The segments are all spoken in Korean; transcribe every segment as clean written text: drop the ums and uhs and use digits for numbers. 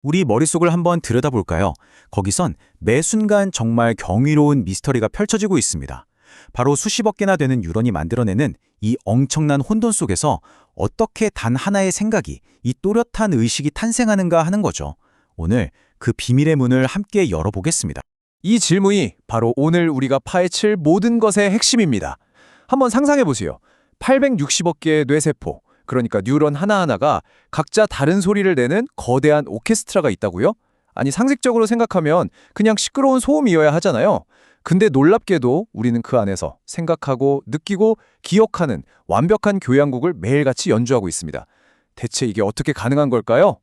우리 머릿속을 한번 들여다볼까요? 거기선 매 순간 정말 경이로운 미스터리가 펼쳐지고 있습니다. 바로 수십억 개나 되는 뉴런이 만들어내는 이 엄청난 혼돈 속에서 어떻게 단 하나의 생각이, 이 또렷한 의식이 탄생하는가 하는 거죠. 오늘 그 비밀의 문을 함께 열어보겠습니다. 이 질문이 바로 오늘 우리가 파헤칠 모든 것의 핵심입니다. 한번 상상해보세요. 860억 개의 뇌세포, 그러니까 뉴런 하나하나가 각자 다른 소리를 내는 거대한 오케스트라가 있다고요? 아니, 상식적으로 생각하면 그냥 시끄러운 소음이어야 하잖아요. 근데 놀랍게도 우리는 그 안에서 생각하고 느끼고 기억하는 완벽한 교향곡을 매일같이 연주하고 있습니다. 대체 이게 어떻게 가능한 걸까요?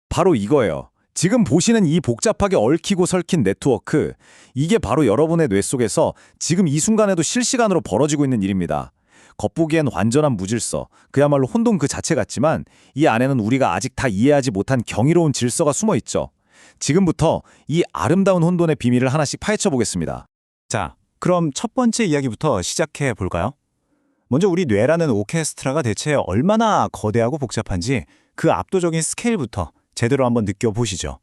바로 이거예요. 지금 보시는 이 복잡하게 얽히고 설킨 네트워크, 이게 바로 여러분의 뇌 속에서 지금 이 순간에도 실시간으로 벌어지고 있는 일입니다. 겉보기엔 완전한 무질서, 그야말로 혼돈 그 자체 같지만 이 안에는 우리가 아직 다 이해하지 못한 경이로운 질서가 숨어 있죠. 지금부터 이 아름다운 혼돈의 비밀을 하나씩 파헤쳐 보겠습니다. 자, 그럼 첫 번째 이야기부터 시작해 볼까요? 먼저 우리 뇌라는 오케스트라가 대체 얼마나 거대하고 복잡한지 그 압도적인 스케일부터 제대로 한번 느껴보시죠.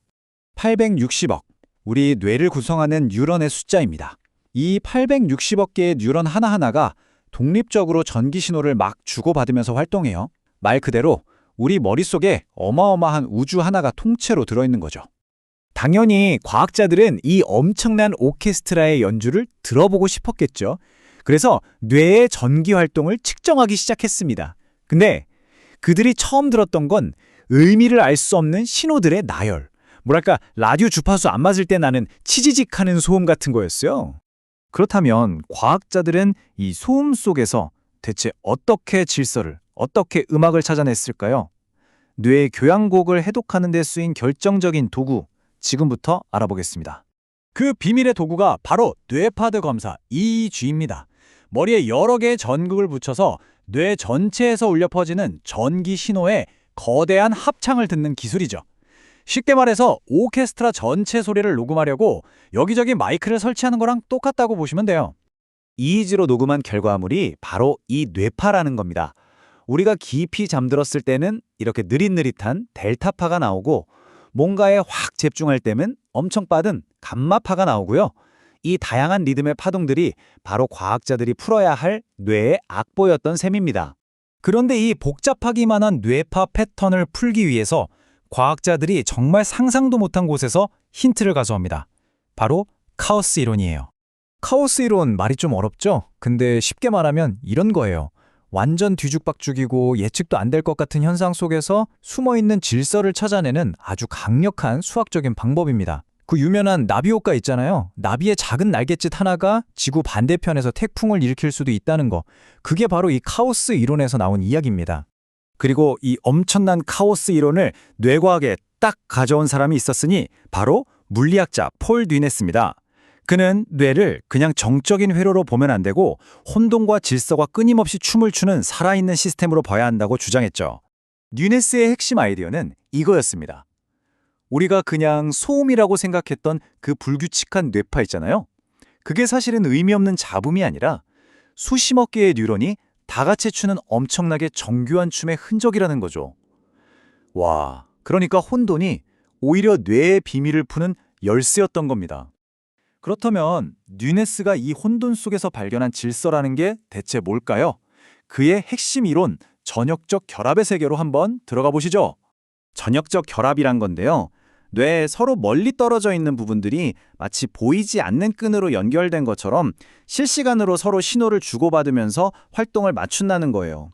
860억, 우리 뇌를 구성하는 뉴런의 숫자입니다. 이 860억 개의 뉴런 하나하나가 독립적으로 전기 신호를 막 주고받으면서 활동해요. 말 그대로 우리 머릿속에 어마어마한 우주 하나가 통째로 들어있는 거죠. 당연히 과학자들은 이 엄청난 오케스트라의 연주를 들어보고 싶었겠죠. 그래서 뇌의 전기 활동을 측정하기 시작했습니다. 근데 그들이 처음 들었던 건 의미를 알 수 없는 신호들의 나열. 뭐랄까, 라디오 주파수 안 맞을 때 나는 치지직 하는 소음 같은 거였어요. 그렇다면 과학자들은 이 소음 속에서 대체 어떻게 질서를, 어떻게 음악을 찾아냈을까요? 뇌의 교향곡을 해독하는 데 쓰인 결정적인 도구, 지금부터 알아보겠습니다. 그 비밀의 도구가 바로 뇌파드 검사 EEG입니다. 머리에 여러 개의 전극을 붙여서 뇌 전체에서 울려 퍼지는 전기 신호에 거대한 합창을 듣는 기술이죠. 쉽게 말해서 오케스트라 전체 소리를 녹음하려고 여기저기 마이크를 설치하는 거랑 똑같다고 보시면 돼요. EEG로 녹음한 결과물이 바로 이 뇌파라는 겁니다. 우리가 깊이 잠들었을 때는 이렇게 느릿느릿한 델타파가 나오고 뭔가에 확 집중할 때는 엄청 빠른 감마파가 나오고요. 이 다양한 리듬의 파동들이 바로 과학자들이 풀어야 할 뇌의 악보였던 셈입니다. 그런데 이 복잡하기만 한 뇌파 패턴을 풀기 위해서 과학자들이 정말 상상도 못한 곳에서 힌트를 가져옵니다. 바로 카오스 이론이에요. 카오스 이론 말이 좀 어렵죠? 근데 쉽게 말하면 이런 거예요. 완전 뒤죽박죽이고 예측도 안 될 것 같은 현상 속에서 숨어있는 질서를 찾아내는 아주 강력한 수학적인 방법입니다. 그 유명한 나비 효과 있잖아요. 나비의 작은 날갯짓 하나가 지구 반대편에서 태풍을 일으킬 수도 있다는 거. 그게 바로 이 카오스 이론에서 나온 이야기입니다. 그리고 이 엄청난 카오스 이론을 뇌과학에 딱 가져온 사람이 있었으니 바로 물리학자 폴 뉘네스입니다. 그는 뇌를 그냥 정적인 회로로 보면 안 되고 혼돈과 질서가 끊임없이 춤을 추는 살아있는 시스템으로 봐야 한다고 주장했죠. 뉘네스의 핵심 아이디어는 이거였습니다. 우리가 그냥 소음이라고 생각했던 그 불규칙한 뇌파 있잖아요. 그게 사실은 의미 없는 잡음이 아니라 수십억 개의 뉴런이 다 같이 추는 엄청나게 정교한 춤의 흔적이라는 거죠. 와, 그러니까 혼돈이 오히려 뇌의 비밀을 푸는 열쇠였던 겁니다. 그렇다면 뉘네스가 이 혼돈 속에서 발견한 질서라는 게 대체 뭘까요? 그의 핵심 이론, 전역적 결합의 세계로 한번 들어가 보시죠. 전역적 결합이란 건데요. 뇌에 서로 멀리 떨어져 있는 부분들이 마치 보이지 않는 끈으로 연결된 것처럼 실시간으로 서로 신호를 주고받으면서 활동을 맞춘다는 거예요.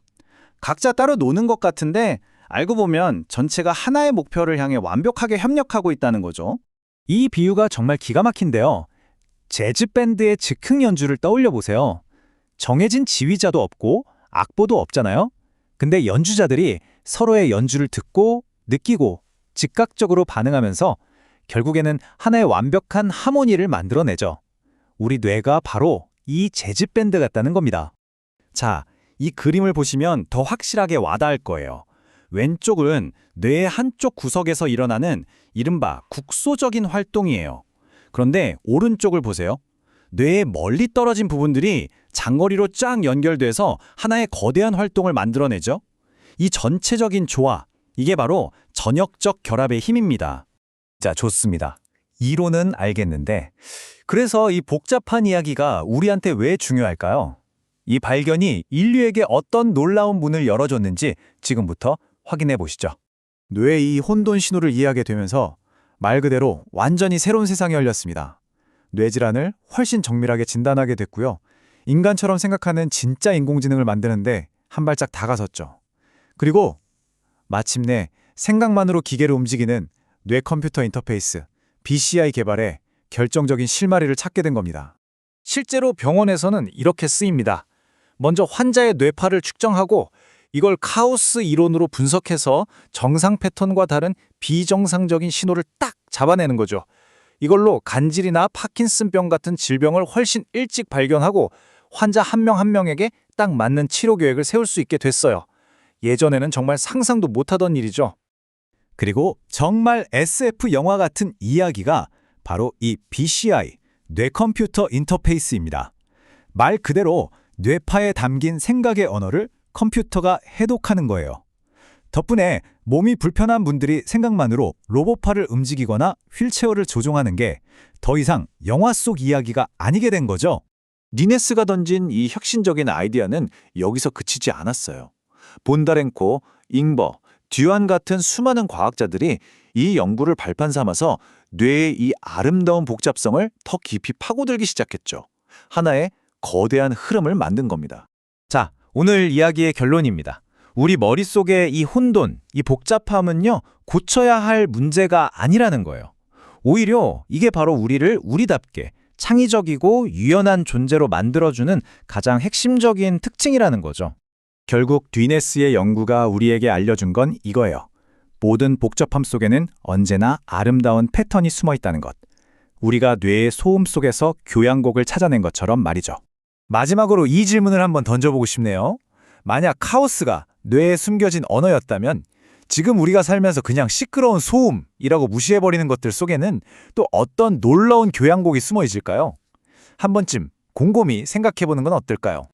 각자 따로 노는 것 같은데 알고 보면 전체가 하나의 목표를 향해 완벽하게 협력하고 있다는 거죠. 이 비유가 정말 기가 막힌데요. 재즈 밴드의 즉흥 연주를 떠올려 보세요. 정해진 지휘자도 없고 악보도 없잖아요. 근데 연주자들이 서로의 연주를 듣고 느끼고 즉각적으로 반응하면서 결국에는 하나의 완벽한 하모니를 만들어내죠. 우리 뇌가 바로 이 재즈 밴드 같다는 겁니다. 자, 이 그림을 보시면 더 확실하게 와닿을 거예요. 왼쪽은 뇌의 한쪽 구석에서 일어나는 이른바 국소적인 활동이에요. 그런데 오른쪽을 보세요. 뇌의 멀리 떨어진 부분들이 장거리로 쫙 연결돼서 하나의 거대한 활동을 만들어내죠. 이 전체적인 조화, 이게 바로 전역적 결합의 힘입니다. 자, 좋습니다. 이론은 알겠는데, 그래서 이 복잡한 이야기가 우리한테 왜 중요할까요? 이 발견이 인류에게 어떤 놀라운 문을 열어줬는지 지금부터 확인해 보시죠. 뇌의 이 혼돈 신호를 이해하게 되면서 말 그대로 완전히 새로운 세상이 열렸습니다. 뇌질환을 훨씬 정밀하게 진단하게 됐고요. 인간처럼 생각하는 진짜 인공지능을 만드는데 한 발짝 다가섰죠. 그리고 마침내 생각만으로 기계를 움직이는 뇌-컴퓨터 인터페이스, BCI 개발에 결정적인 실마리를 찾게 된 겁니다. 실제로 병원에서는 이렇게 쓰입니다. 먼저 환자의 뇌파를 측정하고 이걸 카오스 이론으로 분석해서 정상 패턴과 다른 비정상적인 신호를 딱 잡아내는 거죠. 이걸로 간질이나 파킨슨병 같은 질병을 훨씬 일찍 발견하고 환자 한 명 한 명에게 딱 맞는 치료 계획을 세울 수 있게 됐어요. 예전에는 정말 상상도 못하던 일이죠. 그리고 정말 SF 영화 같은 이야기가 바로 이 BCI, 뇌컴퓨터 인터페이스입니다. 말 그대로 뇌파에 담긴 생각의 언어를 컴퓨터가 해독하는 거예요. 덕분에 몸이 불편한 분들이 생각만으로 로봇팔을 움직이거나 휠체어를 조종하는 게 더 이상 영화 속 이야기가 아니게 된 거죠. 니네스가 던진 이 혁신적인 아이디어는 여기서 그치지 않았어요. 본다렌코, 잉버, 듀안 같은 수많은 과학자들이 이 연구를 발판 삼아서 뇌의 이 아름다운 복잡성을 더 깊이 파고들기 시작했죠. 하나의 거대한 흐름을 만든 겁니다. 자, 오늘 이야기의 결론입니다. 우리 머릿속의 이 혼돈, 이 복잡함은요, 고쳐야 할 문제가 아니라는 거예요. 오히려 이게 바로 우리를 우리답게 창의적이고 유연한 존재로 만들어주는 가장 핵심적인 특징이라는 거죠. 결국 뒤네스의 연구가 우리에게 알려준 건 이거예요. 모든 복잡함 속에는 언제나 아름다운 패턴이 숨어 있다는 것. 우리가 뇌의 소음 속에서 교향곡을 찾아낸 것처럼 말이죠. 마지막으로 이 질문을 한번 던져보고 싶네요. 만약 카오스가 뇌에 숨겨진 언어였다면 지금 우리가 살면서 그냥 시끄러운 소음이라고 무시해버리는 것들 속에는 또 어떤 놀라운 교향곡이 숨어 있을까요? 한 번쯤 곰곰이 생각해보는 건 어떨까요?